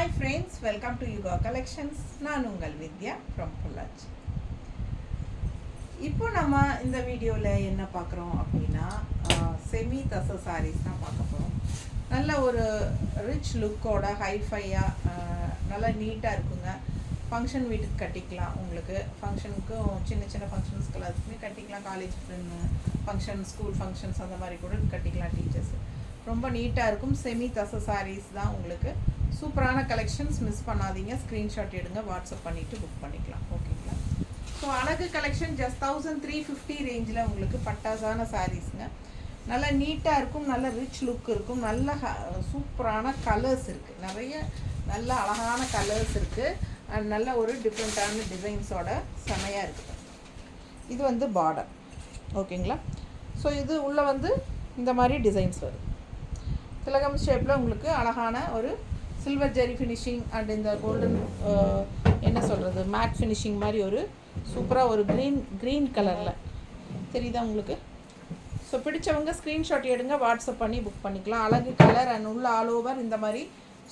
Hi friends, welcome to Yuga Collections. நான் உங்கள் வித்யா from Pollachi. இப்போ நம்ம இந்த வீடியோவில் என்ன பார்க்குறோம் அப்படின்னா செமி தச சாரீஸ் தான் பார்க்க போகிறோம். நல்ல ஒரு ரிச் லுக்கோட ஹைஃபையாக நல்லா நீட்டாக இருக்குங்க. ஃபங்க்ஷன் வீட்டுக்கு கட்டிக்கலாம், உங்களுக்கு ஃபங்க்ஷனுக்கும் சின்ன சின்ன ஃபங்க்ஷன்ஸ்க்கு அதுக்குமே கட்டிக்கலாம். காலேஜ் ஃபங்க்ஷன், ஸ்கூல் ஃபங்க்ஷன்ஸ் அந்த மாதிரி கூட கட்டிக்கலாம். டீச்சர்ஸ் ரொம்ப நீட்டாக இருக்கும். செமி தச சாரீஸ் தான் உங்களுக்கு. சூப்பரான கலெக்ஷன்ஸ், மிஸ் பண்ணாதீங்க. ஸ்க்ரீன்ஷாட் எடுங்க, வாட்ஸ்அப் பண்ணிவிட்டு புக் பண்ணிக்கலாம். ஓகேங்களா? ஸோ அழகு கலெக்ஷன் ஜஸ்ட் 1350 ரேஞ்சில் உங்களுக்கு பட்டாசான சாரீஸுங்க. நல்லா நீட்டாக இருக்கும், நல்ல ரிச் லுக் இருக்கும், நல்ல சூப்பரான கலர்ஸ் இருக்குது, நிறைய நல்ல அழகான கலர்ஸ் இருக்குது. அண்ட் நல்ல ஒரு டிஃப்ரெண்ட்டான டிசைன்ஸோட செமையாக இருக்குது. இது வந்து பார்டர், ஓகேங்களா? ஸோ இது உள்ளே வந்து இந்த மாதிரி டிசைன்ஸ் வருது. திலகம் ஷேப்பில் உங்களுக்கு அழகான ஒரு சில்வர் ஜெரி ஃபினிஷிங் அண்ட் இந்த கோல்டன் என்ன சொல்கிறது மேட் ஃபினிஷிங் மாதிரி ஒரு சூப்பராக ஒரு க்ரீன் கலரில் தெரியுதா உங்களுக்கு? ஸோ பிடிச்சவங்க ஸ்க்ரீன்ஷாட் எடுங்க, வாட்ஸ்அப் பண்ணி புக் பண்ணிக்கலாம். அழகு கலர் அண்ட் உள்ள ஆல் ஓவர் இந்த மாதிரி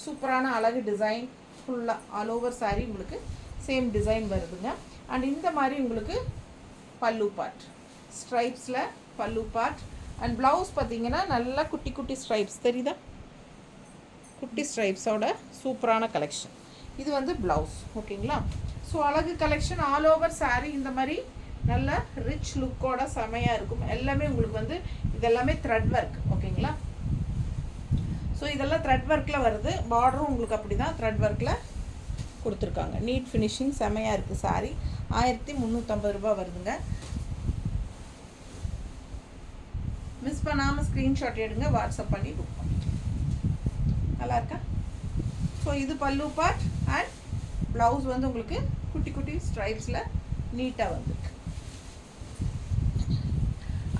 சூப்பரான அழகு டிசைன் ஃபுல்லாக ஆல் ஓவர் சாரீ உங்களுக்கு சேம் டிசைன் வருதுங்க. அண்ட் இந்த மாதிரி உங்களுக்கு பல்லு பார்ட் ஸ்ட்ரைப்ஸில் பல்லு பார்ட் அண்ட் ப்ளவுஸ் பார்த்தீங்கன்னா நல்லா குட்டி குட்டி ஸ்ட்ரைப்ஸ் தெரியுதா? குட்டி ஸ்ட்ரைப்ஸோட சூப்பரான கலெக்ஷன். இது வந்து ப்ளவுஸ், ஓகேங்களா? ஸோ அழகு கலெக்ஷன் ஆல் ஓவர் சாரீ இந்த மாதிரி நல்ல ரிச் லுக்கோட செமையாக இருக்கும். எல்லாமே உங்களுக்கு வந்து இதெல்லாமே த்ரெட் ஒர்க், ஓகேங்களா? ஸோ இதெல்லாம் த்ரெட் ஒர்க்கில் வருது. பார்டரும் உங்களுக்கு அப்படி தான் த்ரெட் ஒர்க்கில் கொடுத்துருக்காங்க. நீட் ஃபினிஷிங் செமையாக இருக்குது. சாரீ 1350 ரூபா வருதுங்க. மிஸ் பண்ணாமல் ஸ்க்ரீன்ஷாட் எடுங்க, வாட்ஸ்அப் பண்ணி புக் பண்ணிக்கலாம். நல்லா இருக்கா? ஸோ இது பல்லு பார்ட் அண்ட் ப்ளவுஸ் வந்து உங்களுக்கு குட்டி குட்டி ஸ்ட்ரைப்ஸில் நீட்டாக வந்துருக்கு.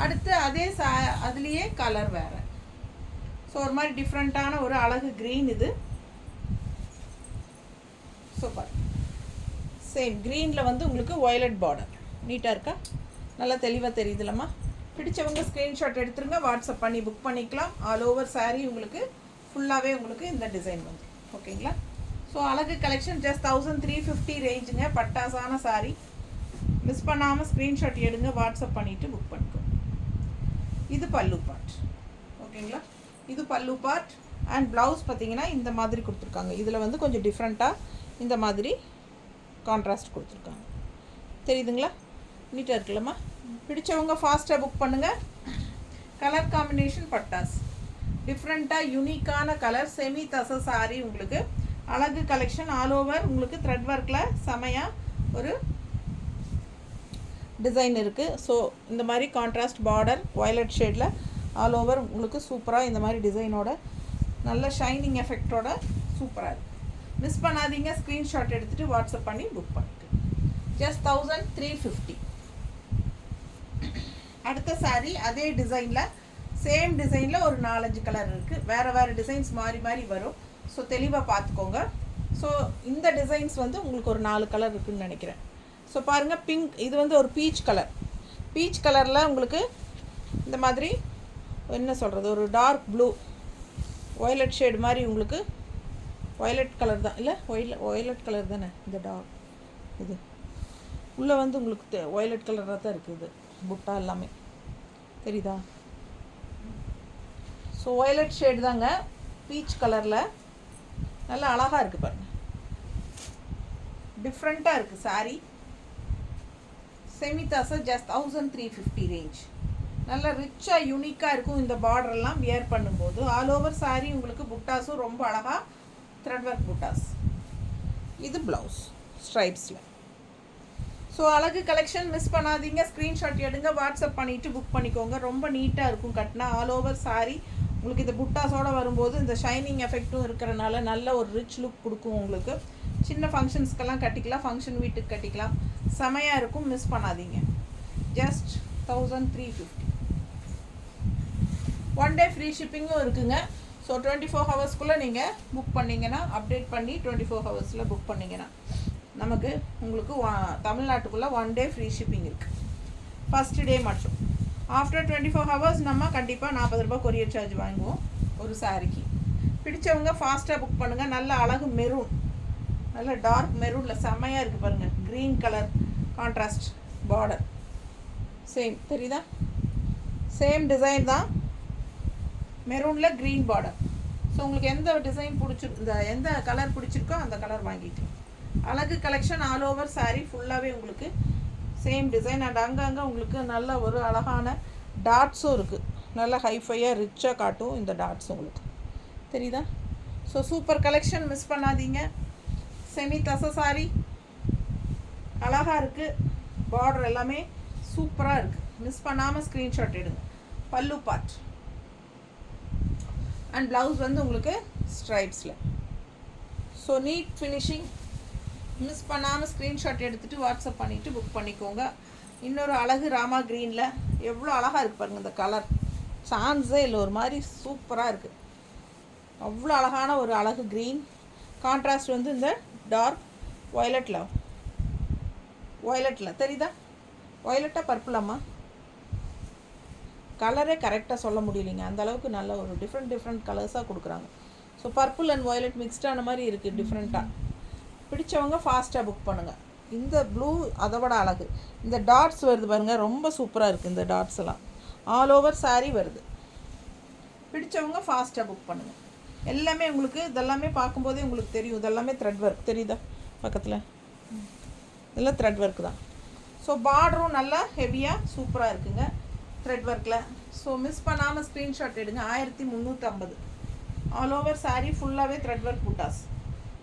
அடுத்து அதே அதுலேயே கலர் வேறு. ஸோ ஒரு மாதிரி டிஃப்ரெண்ட்டான ஒரு அழகு க்ரீன். இது சூப்பர். சேம் க்ரீனில் வந்து உங்களுக்கு வயலட் பார்டர் நீட்டாக இருக்கா? நல்லா தெளிவாக தெரியுதுல்லம்மா? பிடிச்சவங்க ஸ்க்ரீன்ஷாட் எடுத்துருங்க, வாட்ஸ்அப் பண்ணி புக் பண்ணிக்கலாம். ஆல் ஓவர் சாரீ உங்களுக்கு ஃபுல்லாகவே உங்களுக்கு இந்த டிசைன் வந்து, ஓகேங்களா? ஸோ அழகு கலெக்ஷன் ஜஸ்ட் 1350 ரேஞ்சுங்க. பட்டாசான சாரீ. மிஸ் பண்ணாமல் ஸ்க்ரீன்ஷாட் எடுங்க, வாட்ஸ்அப் பண்ணிவிட்டு புக் பண்ணிக்கோ. இது பல்லு பார்ட், ஓகேங்களா? இது பல்லு பார்ட் அண்ட் ப்ளவுஸ் பார்த்தீங்கன்னா இந்த மாதிரி கொடுத்துருக்காங்க. இதில் வந்து கொஞ்சம் டிஃப்ரெண்ட்டாக இந்த மாதிரி கான்ட்ராஸ்ட் கொடுத்துருக்காங்க. தெரியுதுங்களா? நீட்டாக இருக்குல்லம்மா? பிடிச்சவங்க ஃபாஸ்ட்டாக புக் பண்ணுங்கள். கலர் காம்பினேஷன் பட்டாஸ் டிஃப்ரெண்ட்டாக யூனிக்கான கலர். செமி தச சாரீ உங்களுக்கு அழகு கலெக்ஷன் ஆல் ஓவர் உங்களுக்கு த்ரெட் ஒர்க்கில் செமையாக ஒரு டிசைன் இருக்குது. ஸோ இந்த மாதிரி கான்ட்ராஸ்ட் பார்டர் வயலட் ஷேடில் ஆல் ஓவர் உங்களுக்கு சூப்பராக இந்த மாதிரி டிசைனோட நல்ல ஷைனிங் எஃபெக்டோட சூப்பராக இருக்குது. மிஸ் பண்ணாதீங்க, ஸ்க்ரீன்ஷாட் எடுத்துகிட்டு வாட்ஸ்அப் பண்ணி புக் பண்ணிட்டு. ஜஸ்ட் 1350. அடுத்த சாரீ அதே டிசைனில் சேம் டிசைனில் ஒரு 4-5 கலர் இருக்குது. வேறு வேறு டிசைன்ஸ் மாறி மாறி வரும். ஸோ தெளிவாக பார்த்துக்கோங்க. ஸோ இந்த டிசைன்ஸ் வந்து உங்களுக்கு ஒரு 4 கலர் இருக்குதுன்னு நினைக்கிறேன். ஸோ பாருங்கள், பிங்க், இது வந்து ஒரு பீச் கலர். பீச் கலரில் உங்களுக்கு இந்த மாதிரி என்ன சொல்கிறது ஒரு டார்க் ப்ளூ வயலட் ஷேடு மாதிரி உங்களுக்கு வயலட் கலர் தான் இல்லை? வயலட் கலர் தானே இந்த டார்க். இது உள்ளே வந்து உங்களுக்கு வயலட் கலராக தான் இருக்குது. புட்டா எல்லாமே தெரியுதா? ஸோ வயலட் ஷேடு தாங்க, பீச் கலரில் நல்லா அழகாக இருக்குது பாருங்கள். டிஃப்ரெண்ட்டாக இருக்குது சாரீ. செமி தசை ஜஸ்ட் 1350 ரேஞ்ச். நல்லா ரிச்சாக யூனிக்காக இருக்கும். இந்த பார்டர்லாம் வியர் பண்ணும்போது ஆல் ஓவர் சாரீ உங்களுக்கு புட்டாஸும் ரொம்ப அழகாக த்ரெட் ஒர்க் புட்டாஸ். இது ப்ளவுஸ் ஸ்ட்ரைப்ஸில். ஸோ அழகு கலெக்ஷன் மிஸ் பண்ணாதீங்க, ஸ்க்ரீன்ஷாட் எடுங்க, வாட்ஸ்அப் பண்ணிவிட்டு புக் பண்ணிக்கோங்க. ரொம்ப நீட்டாக இருக்கும் கட்டினா. ஆல் ஓவர் சாரீ உங்களுக்கு இந்த புட்டாஸோடு வரும்போது இந்த ஷைனிங் எஃபெக்ட்டும் இருக்கிறனால நல்ல ஒரு ரிச் லுக் கொடுக்கும் உங்களுக்கு. சின்ன ஃபங்க்ஷன்ஸ்க்கெல்லாம் கட்டிக்கலாம், ஃபங்க்ஷன் வீட்டுக்கு கட்டிக்கலாம். செமையாக இருக்கும், மிஸ் பண்ணாதீங்க. ஜஸ்ட் 1350. 1 டே ஃப்ரீ ஷிப்பிங்கும் இருக்குங்க. ஸோ 24 ஹவர்ஸ்க்குள்ளே நீங்கள் புக் பண்ணிங்கன்னா, அப்டேட் பண்ணி 24 ஹவர்ஸில் புக் பண்ணிங்கன்னா நமக்கு உங்களுக்கு தமிழ்நாட்டுக்குள்ளே 1 டே ஃப்ரீ ஷிப்பிங் இருக்குது. ஃபஸ்ட்டு டே மட்டும். ஆஃப்டர் 24 ஹவர்ஸ் நம்ம கண்டிப்பாக 40 ரூபா கொரியர் சார்ஜ் வாங்குவோம் ஒரு சாரிக்கு. பிடிச்சவங்க ஃபாஸ்ட்டாக புக் பண்ணுங்கள். நல்ல அழகு மெரூன், நல்ல டார்க் மெரூனில் செம்மையாக இருக்குது பாருங்கள். Green colour contrast border, same தெரியுதா, சேம் டிசைன் தான், மெரூனில் க்ரீன் பார்டர். ஸோ உங்களுக்கு எந்த டிசைன் எந்த கலர் பிடிச்சிருக்கோ அந்த கலர் வாங்கிக்கலாம். அழகு கலெக்ஷன் ஆல் ஓவர் சாரீ ஃபுல்லாகவே உங்களுக்கு சேம் டிசைன். அண்ட் அங்கங்கே உங்களுக்கு நல்ல ஒரு அழகான டாட்ஸும் இருக்குது. நல்லா ஹைஃபையாக ரிச்சாக காட்டும் இந்த டாட்ஸ் உங்களுக்கு தெரியுதா. ஸோ சூப்பர் கலெக்ஷன், மிஸ் பண்ணாதீங்க. செமி தசை சாரி அழகாக இருக்குது, பார்டர் எல்லாமே சூப்பராக இருக்குது. மிஸ் பண்ணாமல் ஸ்க்ரீன்ஷாட் எடுங்க. பல்லு பார்ட் அண்ட் ப்ளவுஸ் வந்து உங்களுக்கு ஸ்ட்ரைப்ஸில். So neat finishing. மிஸ் பண்ணாமல் ஸ்க்ரீன்ஷாட் எடுத்துகிட்டு வாட்ஸ்அப் பண்ணிவிட்டு புக் பண்ணிக்கோங்க. இன்னொரு அழகு ராமா க்ரீனில் எவ்வளோ அழகாக இருக்குது பாருங்கள். இந்த கலர் சான்ஸே இல்லை, ஒரு மாதிரி சூப்பராக இருக்குது. அவ்வளோ அழகான ஒரு அழகு க்ரீன். கான்ட்ராஸ்ட் வந்து இந்த டார்க் வயலட்டில் தெரியுதா, வயலட்டாக பர்பிளாம்மா, கலரே கரெக்டாக சொல்ல முடியலைங்க, அந்தளவுக்கு நல்ல ஒரு டிஃப்ரெண்ட் கலர்ஸாக கொடுக்குறாங்க. ஸோ பர்பிள் அண்ட் வயலட் மிக்ஸ்டான மாதிரி இருக்குது டிஃப்ரெண்ட்டாக. பிடிச்சவங்க ஃபாஸ்ட்டாக புக் பண்ணுங்கள். இந்த ப்ளூ அதை விட அழகு. இந்த டாட்ஸ் வருது பாருங்கள், ரொம்ப சூப்பராக இருக்குது. இந்த டாட்ஸ் எல்லாம் ஆல் ஓவர் சாரீ வருது. பிடிச்சவங்க ஃபாஸ்ட்டாக புக் பண்ணுங்கள். எல்லாமே உங்களுக்கு இதெல்லாமே பார்க்கும்போதே உங்களுக்கு தெரியும், இதெல்லாமே த்ரெட் ஒர்க் தெரியுதா பக்கத்தில், இதெல்லாம் த்ரெட் ஒர்க் தான். ஸோ பார்டரும் நல்லா ஹெவியாக சூப்பராக இருக்குங்க த்ரெட் ஒர்க்கில். ஸோ மிஸ் பண்ணாமல் ஸ்க்ரீன்ஷாட் எடுங்க. 1350 ஆல் ஓவர் சாரீ ஃபுல்லாகவே த்ரெட் ஒர்க் புட்டாஸ்.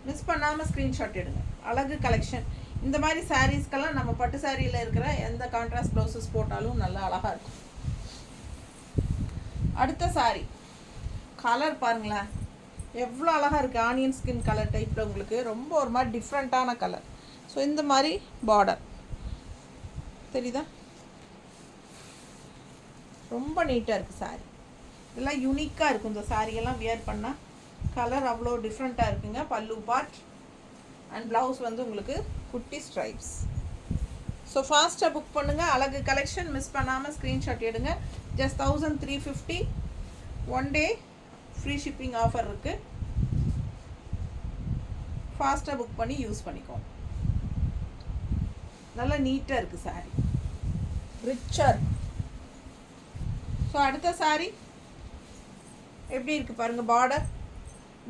மிஸ் பண்ணாமல் ஸ்க்ரீன்ஷாட் எடுங்க. அழகு கலெக்ஷன். இந்த மாதிரி சாரீஸ்க்கெல்லாம் நம்ம பட்டு சாரியில் இருக்கிற எந்த கான்ட்ராஸ்ட் ப்ளவுசஸ் போட்டாலும் நல்லா அழகாக இருக்கும். அடுத்த சாரீ கலர் பாருங்களேன், எவ்வளோ அழகாக இருக்குது. ஆனியன் ஸ்கின் கலர் டைப்பில் உங்களுக்கு ரொம்ப ஒரு மாதிரி டிஃப்ரெண்ட்டான கலர். ஸோ இந்த மாதிரி பார்டர் தெரியுதா, ரொம்ப நீட்டாக இருக்குது சாரீ. இதெல்லாம் யூனிக்காக இருக்கும் இந்த சாரியெல்லாம் வியர் பண்ணால். கலர் அவ்வளோ டிஃப்ரெண்ட்டாக இருக்குங்க. பல்லு பார்ட் அண்ட் ப்ளவுஸ் வந்து உங்களுக்கு குட்டி ஸ்ட்ரைப்ஸ். ஸோ ஃபாஸ்ட்டாக புக் பண்ணுங்கள். அழகு கலெக்ஷன். மிஸ் பண்ணாமல் ஸ்க்ரீன்ஷாட் எடுங்க. Just 1350. 1 day free shipping offer இருக்குது. ஃபாஸ்ட்டாக புக் பண்ணி யூஸ் பண்ணிக்கோங்க. நல்லா நீட்டாக இருக்குது சாரீ, ரிச்சாக இருக்குது. ஸோ அடுத்த சாரீ எப்படி இருக்குது பாருங்கள்.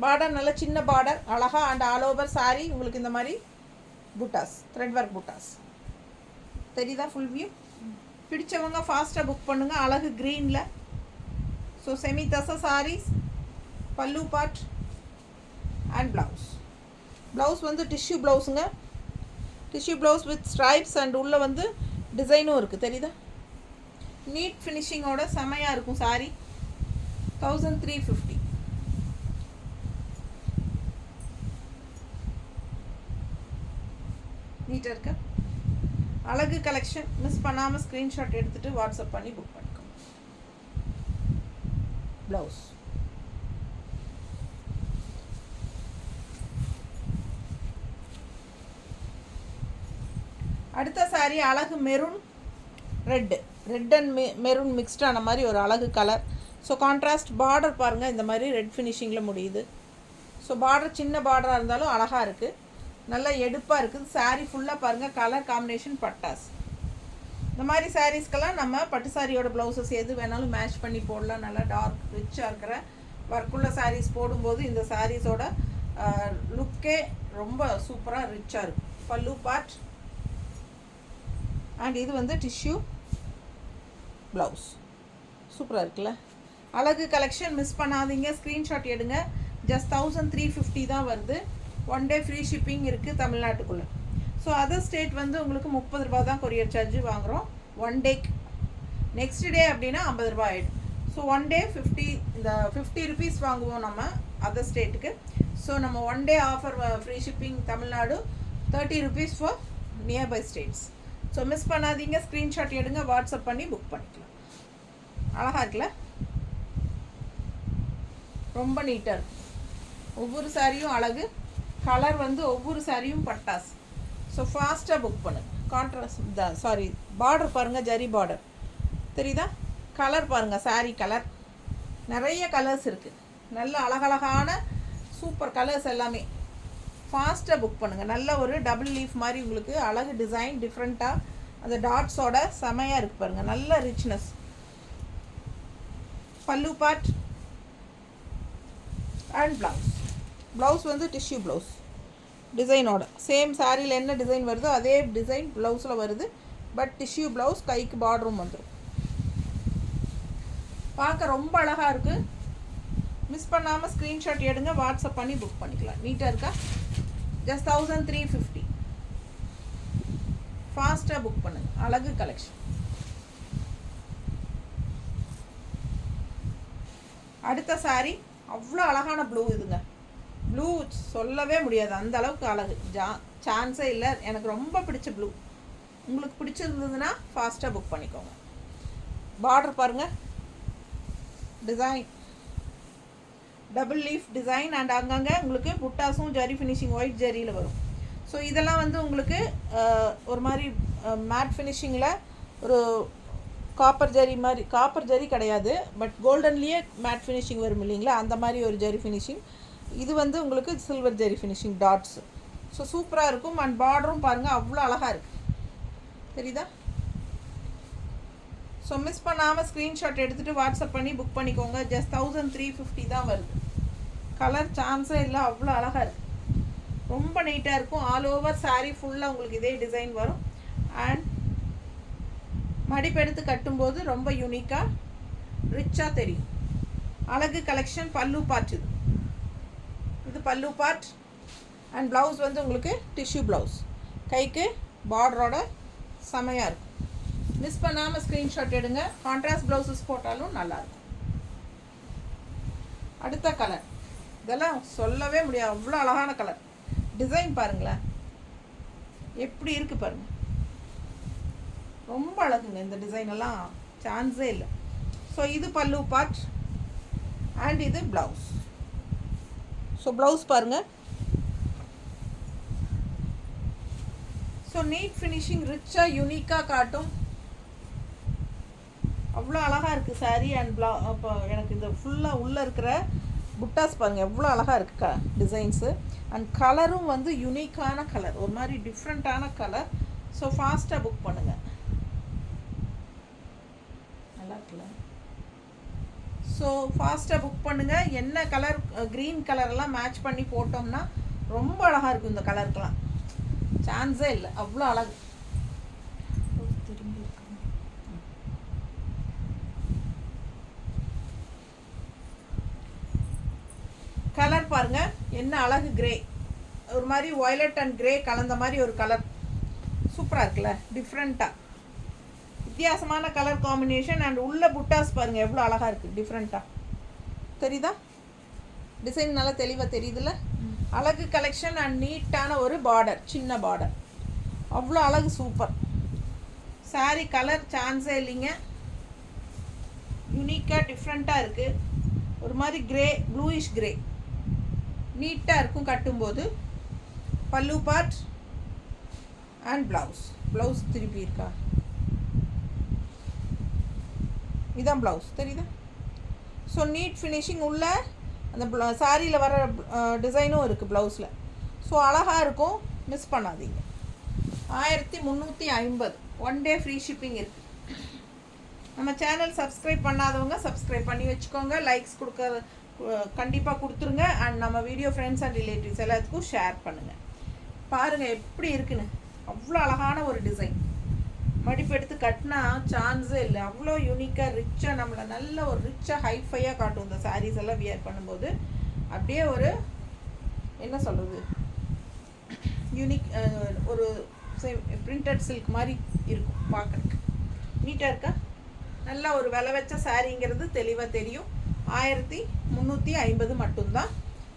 பார்டர் நல்ல சின்ன பார்டர் அழகாக அண்ட் ஆல் ஓவர் சாரீ உங்களுக்கு இந்த மாதிரி புட்டாஸ், த்ரெட் ஒர்க் புட்டாஸ் தெரியுதா, ஃபுல் வியூ. பிடிச்சவங்க ஃபாஸ்ட்டாக புக் பண்ணுங்கள். அழகு க்ரீனில். ஸோ செமி தசை சாரீஸ். பல்லு பார்ட் அண்ட் ப்ளவுஸ் வந்து டிஷ்யூ ப்ளவுஸுங்க. Tissue blouse with stripes and உள்ளே வந்து டிசைனும் இருக்குது தெரியுதா. நீட் ஃபினிஷிங்கோட செமையாக இருக்கும் சாரீ. 1350. நீட்டாக இருக்க அழகு கலெக்ஷன். மிஸ் பண்ணாமல் ஸ்க்ரீன்ஷாட் எடுத்துகிட்டு வாட்ஸ்அப் பண்ணி புக் பண்ணிக்கோங்க. ப்ளவுஸ் அடுத்த சாரீ அழகு மெரூன் ரெட் அண்ட் மெரூன் மிக்ஸ்டான மாதிரி ஒரு அழகு கலர். ஸோ கான்ட்ராஸ்ட் பார்டர் பாருங்கள், இந்த மாதிரி ரெட் ஃபினிஷிங்கில் முடியுது. ஸோ பார்டர் சின்ன பார்டராக இருந்தாலும் அழகாக இருக்குது, நல்லா எடுப்பாக இருக்குது. சாரீ ஃபுல்லாக பாருங்கள் கலர் காம்பினேஷன் பட்டாஸ். இந்த மாதிரி சாரீஸ்க்கெல்லாம் நம்ம பட்டு சாரியோட ப்ளவுசஸ் எது வேணாலும் மேட்ச் பண்ணி போடலாம். நல்லா டார்க் ரிச்சாக இருக்கிற ஒர்க்குள்ள சாரீஸ் போடும்போது இந்த சாரீஸோட லுக்கே ரொம்ப சூப்பராக ரிச்சாக இருக்கும். பல்லு பார்ட் அண்ட் இது வந்து டிஷ்யூ ப்ளவுஸ் சூப்பராக இருக்குல்ல. அழகு கலெக்ஷன். மிஸ் பண்ணாதீங்க, ஸ்க்ரீன்ஷாட் எடுங்க. ஜஸ்ட் 1350 தான் வருது. 1 day ஃப்ரீ ஷிப்பிங் இருக்குது தமிழ்நாட்டுக்குள்ளே. ஸோ அதர் ஸ்டேட் வந்து உங்களுக்கு 30 ரூபா தான் கொரியர் சார்ஜ் வாங்குகிறோம் 1 டேக்கு. நெக்ஸ்ட் டே அப்படின்னா 50 ரூபா ஆகிடும். ஸோ 1 day 50 rupees வாங்குவோம் நம்ம அதர் ஸ்டேட்டுக்கு. ஸோ நம்ம 1 day offer free shipping Tamil Nadu, 30 rupees for nearby states. So miss பண்ணாதீங்க, ஸ்க்ரீன்ஷாட் எடுங்க, வாட்ஸ்அப் பண்ணி புக் பண்ணிக்கலாம். அழகாக இருக்குல்ல, ரொம்ப நீட்டாக இருக்கும். ஒவ்வொரு சாரியும் அழகு. கலர் வந்து ஒவ்வொரு சாரியும் பட்டாஸ். ஸோ ஃபாஸ்ட்டாக புக் பண்ணுங்க. கான்ட்ராஸ்ட் பார்டர் பாருங்கள், ஜரி பார்டர் தெரியுதா. கலர் பாருங்கள், சாரீ கலர் நிறைய கலர்ஸ் இருக்குது. நல்ல அழகழகான சூப்பர் கலர்ஸ் எல்லாமே. ஃபாஸ்ட்டாக புக் பண்ணுங்கள். நல்ல ஒரு டபுள் லீஃப் மாதிரி உங்களுக்கு அழகு டிசைன் டிஃப்ரெண்ட்டாக அந்த டாட்ஸோட செமையாக இருக்குது பாருங்கள். நல்ல ரிச்னஸ். பல்லு பார்ட் அண்ட் ப்ளவுஸ் வந்து டிஷ்யூ ப்ளவுஸ் டிசைனோட சேம் சாரியில் என்ன டிசைன் வருதோ அதே டிசைன் ப்ளவுஸில் வருது. பட் டிஷ்யூ ப்ளவுஸ், கைக்கு பார்டரும் வந்துடும். பார்க்க ரொம்ப அழகாக இருக்குது. மிஸ் பண்ணாமல் ஸ்க்ரீன்ஷாட் எடுங்க, வாட்ஸ்அப் பண்ணி புக் பண்ணிக்கலாம். நீட்டாக இருக்கா? ஜஸ்ட் 1350. ஃபாஸ்ட்டாக புக் பண்ணுங்க. அழகு கலெக்ஷன். அடுத்த சாரி அவ்வளோ அழகான ப்ளூ. இதுங்க ப்ளூ சொல்லவே முடியாது, அந்த அளவுக்கு அழகு. சான்ஸே இல்லை. எனக்கு ரொம்ப பிடிச்ச ப்ளூ. உங்களுக்கு பிடிச்சிருந்ததுன்னா ஃபாஸ்ட்டாக புக் பண்ணிக்கோங்க. பார்டர் பாருங்கள், design double leaf design and அங்கங்கே உங்களுக்கு புட்டாஸும் ஜரி ஃபினிஷிங் ஒயிட் ஜரியில் வரும். ஸோ இதெல்லாம் வந்து உங்களுக்கு ஒரு மாதிரி மேட் ஃபினிஷிங்கில் ஒரு காப்பர் ஜரி மாதிரி, காப்பர் ஜரி கிடையாது பட் கோல்டன்லேயே மேட் ஃபினிஷிங் வரும் இல்லைங்களா, அந்த மாதிரி ஒரு ஜரி ஃபினிஷிங். இது வந்து உங்களுக்கு silver zari finishing dots. So சூப்பராக இருக்கும். அண்ட் பார்டரும் பாருங்கள் அவ்வளோ அழகாக இருக்குது, தெரியுதா? ஸோ மிஸ் பண்ணாமல் ஸ்க்ரீன்ஷாட் எடுத்துகிட்டு வாட்ஸ்அப் பண்ணி புக் பண்ணிக்கோங்க. ஜஸ்ட் 1350 தான் வருது. கலர் சான்ஸே இல்லை, அவ்வளோ அழகாக இருக்குது. ரொம்ப நீட்டாக இருக்கும். ஆல் ஓவர் சாரீ ஃபுல்லாக உங்களுக்கு இதே டிசைன் வரும். அண்ட் மடிப்பெடுத்து கட்டும்போது ரொம்ப யூனிக்காக ரிச்சாக தெரியும். அழகு கலெக்ஷன். பல்லு பார்ட் இது பல்லு பார்ட். அண்ட் ப்ளவுஸ் வந்து உங்களுக்கு டிஷ்யூ ப்ளவுஸ், கைக்கு பார்டரோட செமையாக இருக்கும். மிஸ் பண்ணாமல் ஸ்க்ரீன்ஷாட் எடுங்க. கான்ட்ராஸ்ட் ப்ளவுஸஸ் போட்டாலும் நல்லாயிருக்கும். அடுத்த கலர் இதெல்லாம் சொல்லவே முடியாது, அவ்வளோ அழகான கலர். டிசைன் பாருங்களேன் எப்படி இருக்குது பாருங்கள், ரொம்ப அழகுங்க. இந்த டிசைன் எல்லாம் சான்ஸே இல்லை. ஸோ இது பல்லு பார்ட் அண்ட் இது ப்ளவுஸ். ஸோ ப்ளவுஸ் பாருங்கள். ஸோ நீட் ஃபினிஷிங் ரிச்சாக யூனிக்காக காட்டும். அவ்வளோ அழகாக இருக்குது சாரீ. அண்ட் அப்போ எனக்கு இந்த ஃபுல்லாக உள்ளே இருக்கிற புட்டாஸ் பாருங்கள் எவ்வளோ அழகாக இருக்குது டிசைன்ஸு. அண்ட் கலரும் வந்து யூனிக்கான கலர், ஒரு மாதிரி டிஃப்ரெண்ட்டான கலர். ஸோ ஃபாஸ்ட்டாக புக் பண்ணுங்கள். நல்லா இருக்குல்ல? ஸோ ஃபாஸ்ட்டாக புக் பண்ணுங்கள். என்ன கலர், க்ரீன் கலரெல்லாம் மேட்ச் பண்ணி போட்டோம்னா ரொம்ப அழகாக இருக்கும். இந்த கலருக்கெலாம் சான்ஸே இல்லை, அவ்வளோ அழகு. கலர் பாருங்கள் என்ன அழகு. கிரே, ஒரு மாதிரி வயலட் அண்ட் கிரே கலந்த மாதிரி ஒரு கலர். சூப்பராக இருக்குல்ல? டிஃப்ரெண்ட்டாக வித்தியாசமான கலர் காம்பினேஷன். அண்ட் உள்ள புட்டாஸ் பாருங்கள் எவ்வளோ அழகாக இருக்குது, டிஃப்ரெண்ட்டாக தெரியுதா? டிசைன் நல்லா தெளிவாக தெரியுதுல்ல? அழகு கலெக்ஷன். அண்ட் நீட்டான ஒரு பார்டர், சின்ன பார்டர், அவ்வளோ அழகு. சூப்பர் சாரீ. கலர் சான்ஸே இல்லைங்க, யூனிக்காக டிஃப்ரெண்ட்டாக இருக்குது. ஒரு மாதிரி கிரே, ப்ளூயிஷ் கிரே, நீட்டாக இருக்கும் கட்டும்போது. பல்லு பார்ட் அண்ட் ப்ளவுஸ் திருப்பி இருக்கா, இதுதான் ப்ளவுஸ், தெரியுதா? ஸோ நீட் ஃபினிஷிங் உள்ள அந்த சாரியில் வர டிசைனும் இருக்குது ப்ளவுஸில். ஸோ அழகாக இருக்கும், மிஸ் பண்ணாதீங்க. 1350. 1 டே ஃப்ரீ ஷிப்பிங் இருக்குது. நம்ம சேனல் சப்ஸ்கிரைப் பண்ணாதவங்க சப்ஸ்கிரைப் பண்ணி வச்சுக்கோங்க. லைக்ஸ் கண்டிப்பாக கொடுத்துருங்க. அண்ட் நம்ம வீடியோ ஃப்ரெண்ட்ஸ் அண்ட் ரிலேட்டிவ்ஸ் எல்லாத்துக்கும் ஷேர் பண்ணுங்கள். பாருங்கள் எப்படி இருக்குன்னு, அவ்வளோ அழகான ஒரு டிசைன். மடிப்பு எடுத்து கட்டினா சான்ஸே இல்லை, அவ்வளோ யூனிக்காக ரிச்சாக நம்மளை நல்ல ஒரு ரிச்சாக ஹைஃபையாக காட்டும். இந்த சாரீஸ் எல்லாம் வியர் பண்ணும்போது அப்படியே ஒரு என்ன சொல்கிறது, யூனிக், ஒரு பிரிண்டட் சில்க் மாதிரி இருக்கும் பார்க்குறதுக்கு. நீட்டாக இருக்கா? நல்லா ஒரு விலை வச்ச சாரீங்கிறது தெளிவாக தெரியும். 1350 மட்டும்தான்.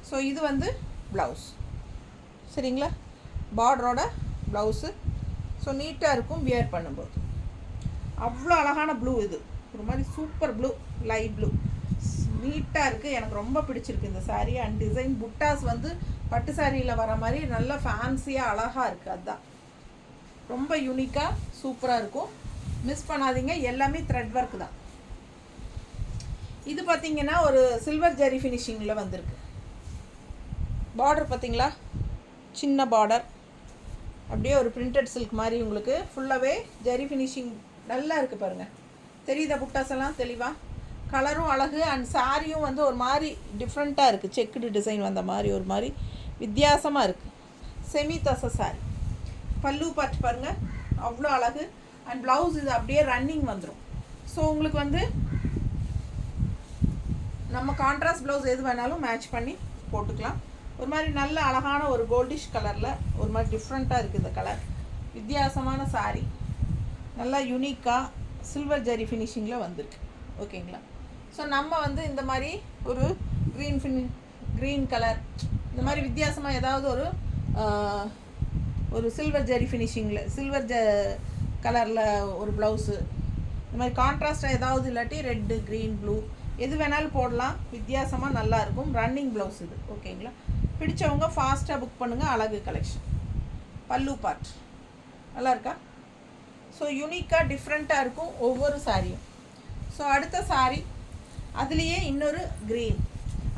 ஸோ இது வந்து ப்ளவுஸ், சரிங்களா? பார்டரோட ப்ளவுஸு. ஸோ நீட்டாக இருக்கும் வியர் பண்ணும்போது. அவ்வளோ அழகான ப்ளூ. இது ஒரு மாதிரி சூப்பர் ப்ளூ, லைட் ப்ளூ, நீட்டாக இருக்குது. எனக்கு ரொம்ப பிடிச்சிருக்கு இந்த சாரீ. அண்ட் டிசைன் புட்டாஸ் வந்து பட்டு சாரியில் வர மாதிரி நல்லா ஃபேன்சியாக அழகாக இருக்குது. அதுதான் ரொம்ப யூனிக்காக சூப்பராக இருக்கும். மிஸ் பண்ணாதீங்க. எல்லாமே த்ரெட் ஒர்க் தான். இது பார்த்தீங்கன்னா ஒரு சில்வர் ஜரி ஃபினிஷிங்கில் வந்திருக்கு. பார்டர் பார்த்தீங்களா, சின்ன பார்டர், அப்படியே ஒரு பிரிண்டட் சில்க் மாதிரி உங்களுக்கு ஃபுல்லாகவே ஜரி ஃபினிஷிங் நல்லா இருக்குது பாருங்கள். தெரியுதா புட்டாஸ் எல்லாம் தெளிவாக? கலரும் அழகு. அண்ட் சாரியும் வந்து ஒரு மாதிரி டிஃப்ரெண்ட்டாக இருக்குது. செக்குடு டிசைன் வந்த மாதிரி ஒரு மாதிரி வித்தியாசமாக இருக்குது. செமி தசை சாரி. பல்லு பார்த்து பாருங்கள், அவ்வளோ அழகு. அண்ட் ப்ளவுஸ் இது அப்படியே ரன்னிங் வந்துடும். ஸோ உங்களுக்கு வந்து நம்ம கான்ட்ராஸ்ட் ப்ளவுஸ் எது வேணாலும் மேட்ச் பண்ணி போட்டுக்கலாம். ஒரு மாதிரி நல்ல அழகான ஒரு கோல்டிஷ் கலரில் ஒரு மாதிரி டிஃப்ரெண்ட்டாக இருக்குது இந்த கலர். வித்தியாசமான சாரீ, நல்லா யூனிக்காக சில்வர் ஜரி ஃபினிஷிங்கில் வந்திருக்கு. ஓகேங்களா? ஸோ நம்ம வந்து இந்த மாதிரி ஒரு க்ரீன் கலர், இந்த மாதிரி வித்தியாசமாக ஏதாவது ஒரு சில்வர் ஜரி ஃபினிஷிங்கில் சில்வர் கலரில் ஒரு ப்ளவுஸு, இந்த மாதிரி கான்ட்ராஸ்ட்டாக ஏதாவது, இல்லாட்டி ரெட்டு, க்ரீன், ப்ளூ எது வேணாலும் போடலாம். வித்தியாசமாக நல்லாயிருக்கும். ரன்னிங் ப்ளவுஸ் இது. ஓகேங்களா? பிடிச்சவங்க ஃபாஸ்ட்டாக புக் பண்ணுங்கள். அழகு கலெக்ஷன். பல்லு பார்ட் நல்லா இருக்கா? ஸோ யூனிக்காக டிஃப்ரெண்ட்டாக இருக்கும் ஒவ்வொரு சாரியும். ஸோ அடுத்த சாரீ அதுலேயே இன்னொரு க்ரீன்,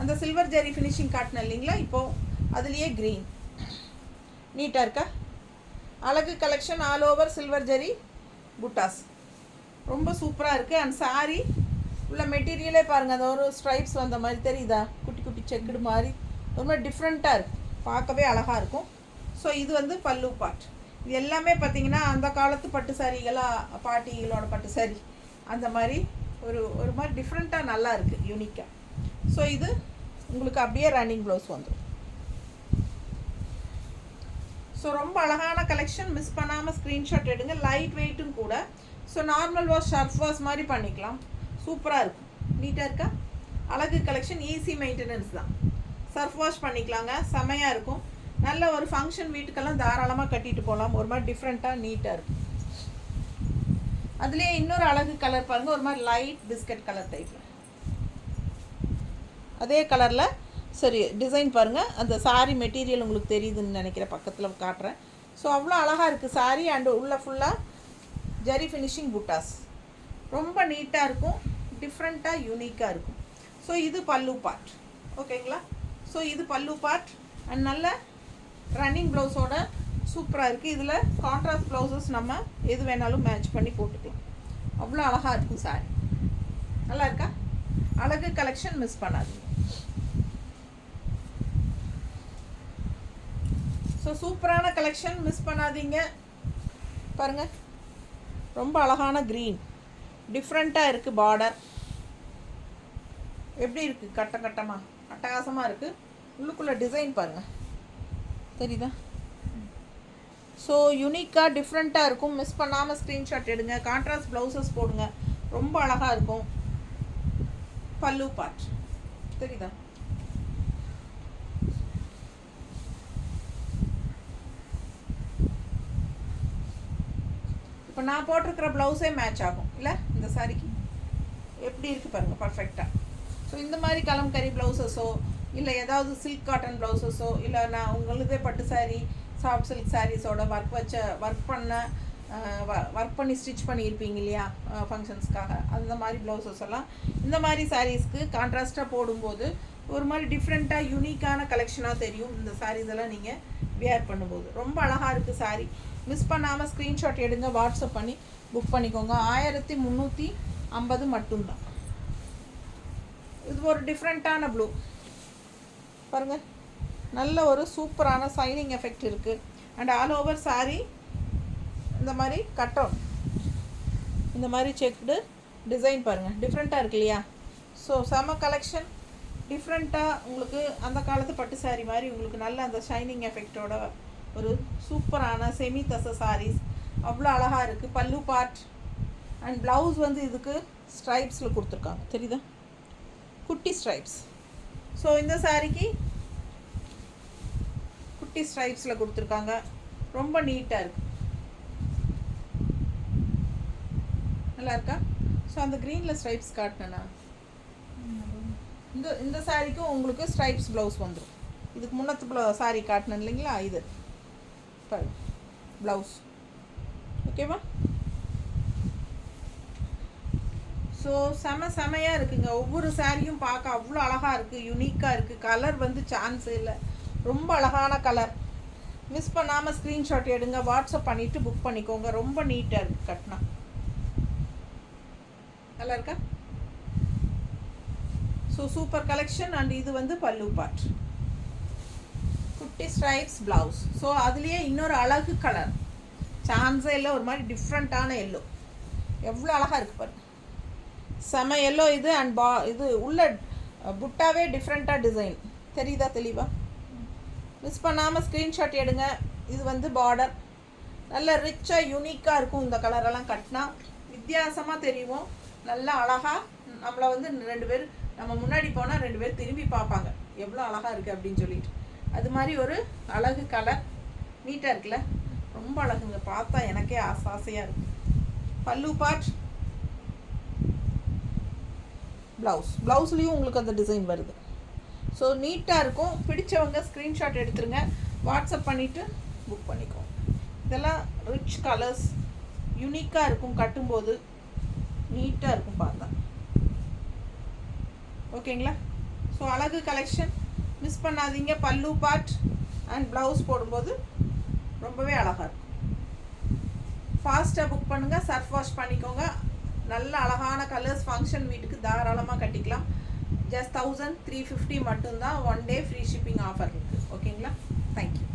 அந்த சில்வர் ஜரி ஃபினிஷிங் காட்டினேன் இல்லைங்களா, இப்போது அதுலேயே க்ரீன். நீட்டாக இருக்கா? அழகு collection. All over silver zari புட்டாஸ் ரொம்ப சூப்பராக இருக்குது. அண்ட் சாரீ உள்ள மெட்டீரியலே பாருங்கள், அந்த ஒரு ஸ்ட்ரைப்ஸ் வந்த மாதிரி தெரியுதா, குட்டி குட்டி செக்குடு மாதிரி ஒரு மாதிரி டிஃப்ரெண்ட்டாக இருக்குது. பார்க்கவே அழகாக இருக்கும். ஸோ இது வந்து பல்லு பார்ட். இது எல்லாமே பார்த்திங்கன்னா அந்த காலத்து பட்டு சாரிகளாக, பாட்டிகளோட பட்டு சாரி அந்த மாதிரி ஒரு மாதிரி டிஃப்ரெண்ட்டாக நல்லா இருக்குது, யூனிக்காக. ஸோ இது உங்களுக்கு அப்படியே ரன்னிங் ப்ளவுஸ் வந்துடும். ஸோ ரொம்ப அழகான கலெக்ஷன். மிஸ் பண்ணாமல் ஸ்க்ரீன்ஷாட் எடுங்க. லைட் வெயிட்டும் கூட. So normal wash, Surf wash மாதிரி பண்ணிக்கலாம். சூப்பராக இருக்கும். நீட்டாக இருக்கா? அழகு கலெக்ஷன். ஈஸி மெயின்டெனன்ஸ் தான். சர்ஃப் வாஷ் பண்ணிக்கலாங்க. செமையாக இருக்கும். நல்ல ஒரு ஃபங்க்ஷன் வீட்டுக்கெல்லாம் தாராளமாக கட்டிட்டு போகலாம். ஒரு மாதிரி டிஃப்ரெண்ட்டாக நீட்டாக இருக்கும். அதுலேயே இன்னொரு அழகு கலர் பாருங்கள், ஒரு மாதிரி லைட் பிஸ்கட் கலர் டைப்பில். அதே கலரில் சரி டிசைன் பாருங்கள். அந்த சாரீ மெட்டீரியல் உங்களுக்கு தெரியுதுன்னு நினைக்கிறேன், பக்கத்தில் காட்டுறேன். ஸோ அவ்வளோ அழகாக இருக்குது சாரீ. அண்டு உள்ள ஃபுல்லாக ஜரி ஃபினிஷிங் புட்டாஸ் ரொம்ப நீட்டாக இருக்கும். டிஃப்ரெண்ட்டாக யூனிக்காக இருக்கும். ஸோ இது பல்லு பார்ட். ஓகேங்களா? ஸோ இது பல்லு பார்ட். அண்ட் நல்ல ரன்னிங் ப்ளவுஸோட சூப்பராக இருக்குது. இதில் கான்ட்ராஸ்ட் ப்ளவுசஸ் நம்ம எது வேணாலும் மேட்ச் பண்ணி போட்டுக்கலாம். அவ்வளோ அழகாக இருக்கும் சாரி. நல்லா இருக்கா? அழகு கலெக்ஷன். மிஸ் பண்ணாதீங்க. ஸோ சூப்பரான கலெக்ஷன், மிஸ் பண்ணாதீங்க. பாருங்கள், ரொம்ப அழகான க்ரீன், டிஃப்ரெண்ட்டாக இருக்குது. பார்டர் எப்படி இருக்குது, கட்டமாக அட்டகாசமாக இருக்குது. உள்ளுக்குள்ளே டிசைன் பாருங்கள், தெரியுதா? ஸோ யூனிக்காக டிஃப்ரெண்ட்டாக இருக்கும். மிஸ் பண்ணாமல் ஸ்க்ரீன்ஷாட் எடுங்க. கான்ட்ராஸ்ட் ப்ளவுசஸ் போடுங்க. ரொம்ப அழகாக இருக்கும். பல்லு பார்ட் தெரியுதா? இப்போ நான் போட்டிருக்கிற ப்ளவுஸே மேட்ச் ஆகும் இல்லை இந்த சாரிக்கு? எப்படி இருக்குது பாருங்கள், பர்ஃபெக்டாக. ஸோ இந்த மாதிரி கலம்கரி ப்ளவுசஸோ, இல்லை ஏதாவது சில்க் காட்டன் ப்ளவுசஸோ, இல்லை நான் உங்களுதே பட்டு சாரீ, சாஃப்ட் சில்க் சாரீஸோட ஒர்க் பண்ணி ஸ்டிச் பண்ணியிருப்பீங்க இல்லையா ஃபங்க்ஷன்ஸ்க்காக, அந்த மாதிரி ப்ளவுசஸ் எல்லாம் இந்த மாதிரி சாரீஸ்க்கு கான்ட்ராஸ்ட்டாக போடும்போது ஒரு மாதிரி டிஃப்ரெண்ட்டாக யூனிக்கான கலெக்ஷனாக தெரியும். இந்த சாரீஸ் எல்லாம் நீங்கள் வியர் பண்ணும்போது ரொம்ப அழகாக இருக்குது சாரீ. மிஸ் பண்ணாமல் ஸ்க்ரீன்ஷாட் எடுங்க, வாட்ஸ்அப் பண்ணி புக் பண்ணிக்கோங்க. 1350 மட்டும்தான். இது ஒரு டிஃப்ரெண்ட்டான ப்ளூ பாருங்கள், நல்ல ஒரு சூப்பரான சைனிங் எஃபெக்ட் இருக்குது. அண்ட் ஆல் ஓவர் சாரீ இந்த மாதிரி கட்டம், இந்த மாதிரி செக்டு டிசைன் பாருங்கள், டிஃப்ரெண்ட்டாக இருக்கு இல்லையா? ஸோ செம கலெக்ஷன். டிஃப்ரெண்ட்டாக உங்களுக்கு அந்த காலத்து பட்டு சாரீ மாதிரி உங்களுக்கு நல்ல அந்த ஷைனிங் எஃபெக்டோட ஒரு சூப்பரான செமி தசை சாரீஸ் அவ்வளோ அழகாக இருக்குது. பல்லு பார்ட் அண்ட் ப்ளவுஸ் வந்து இதுக்கு ஸ்ட்ரைப்ஸில் கொடுத்துருக்காங்க, தெரியுதா? குட்டி ஸ்ட்ரைப்ஸ். ஸோ இந்த சாரீக்கு குட்டி ஸ்ட்ரைப்ஸில் கொடுத்துருக்காங்க. ரொம்ப நீட்டாக இருக்குது. நல்லா இருக்கா? ஸோ அந்த க்ரீனில் ஸ்ட்ரைப்ஸ் காட்டினேண்ணா. இந்த சாரீக்கும் உங்களுக்கு ஸ்ட்ரைப்ஸ் ப்ளவுஸ் வந்துடும். இதுக்கு முன்னத்து சாரீ காட்டினேன் இல்லைங்களா, இது ப்ளவுஸ். ஓகேவா? ஸோ செமையாக இருக்குங்க. ஒவ்வொரு சாரியும் பார்க்க அவ்வளோ அழகாக இருக்குது, யூனிக்காக இருக்குது. கலர் வந்து சான்ஸே இல்லை, ரொம்ப அழகான கலர். மிஸ் பண்ணாமல் ஸ்க்ரீன்ஷாட் எடுங்க, வாட்ஸ்அப் பண்ணிவிட்டு புக் பண்ணிக்கோங்க. ரொம்ப நீட்டாக இருக்குது கட்டினா. நல்லா இருக்கா? So super collection. அண்ட் இது வந்து பல்லு பார்ட், குட்டி ஸ்ட்ரைப்ஸ் ப்ளவுஸ். ஸோ அதுலேயே இன்னொரு அழகு கலர், சான்ஸே இல்லை, ஒரு மாதிரி டிஃப்ரெண்ட்டான எல்லோ. எவ்வளோ அழகாக இருக்குது பாருங்க, செம எல்லோ இது. அண்ட் இது உள்ள புட்டாவே டிஃப்ரெண்ட்டாக டிசைன் தெரியுதா தெளிவாக? மிஸ் பண்ணாமல் ஸ்க்ரீன்ஷாட் எடுங்க. இது வந்து பார்டர் நல்ல ரிச்சாக யூனிக்காக இருக்கும். இந்த கலரெல்லாம் கட்டினா வித்தியாசமாக தெரியும், நல்லா அழகாக. நம்மளை வந்து 2 பேர் நம்ம முன்னாடி போனால் 2 பேர் திரும்பி பார்ப்பாங்க, எவ்வளோ அழகாக இருக்குது அப்படின்னு சொல்லிட்டு. அது மாதிரி ஒரு அழகு கலர், நீட்டாக இருக்குல்ல, ரொம்ப அழகுங்க. பார்த்தா எனக்கே ஆசையாக இருக்குது. பல்லு பார்ட், ப்ளவுஸ்லேயும் உங்களுக்கு அந்த டிசைன் வருது. ஸோ நீட்டாக இருக்கும். பிடிச்சவங்க ஸ்க்ரீன்ஷாட் எடுத்துருங்க, வாட்ஸ்அப் பண்ணிவிட்டு புக் பண்ணிக்கோங்க. இதெல்லாம் ரிச் கலர்ஸ், யூனிக்காக இருக்கும், கட்டும்போது நீட்டாக இருக்கும் பார்த்தா. ஓகேங்களா? ஸோ அழகு கலெக்ஷன் மிஸ் பண்ணாதீங்க. பல்லு பார்ட் அண்ட் ப்ளவுஸ் போடும்போது ரொம்பவே அழகாக இருக்கும். ஃபாஸ்ட்டாக புக் பண்ணுங்கள், சர்ஃப் வாஷ் பண்ணிக்கோங்க. நல்ல அழகான கலர்ஸ், ஃபங்க்ஷன் வீட்டுக்கு தாராளமாக கட்டிக்கலாம். ஜஸ்ட் 1350 மட்டும்தான். 1 டே ஃப்ரீ ஷிப்பிங் ஆஃபர் இருக்குது. ஓகேங்களா? தேங்க்யூ.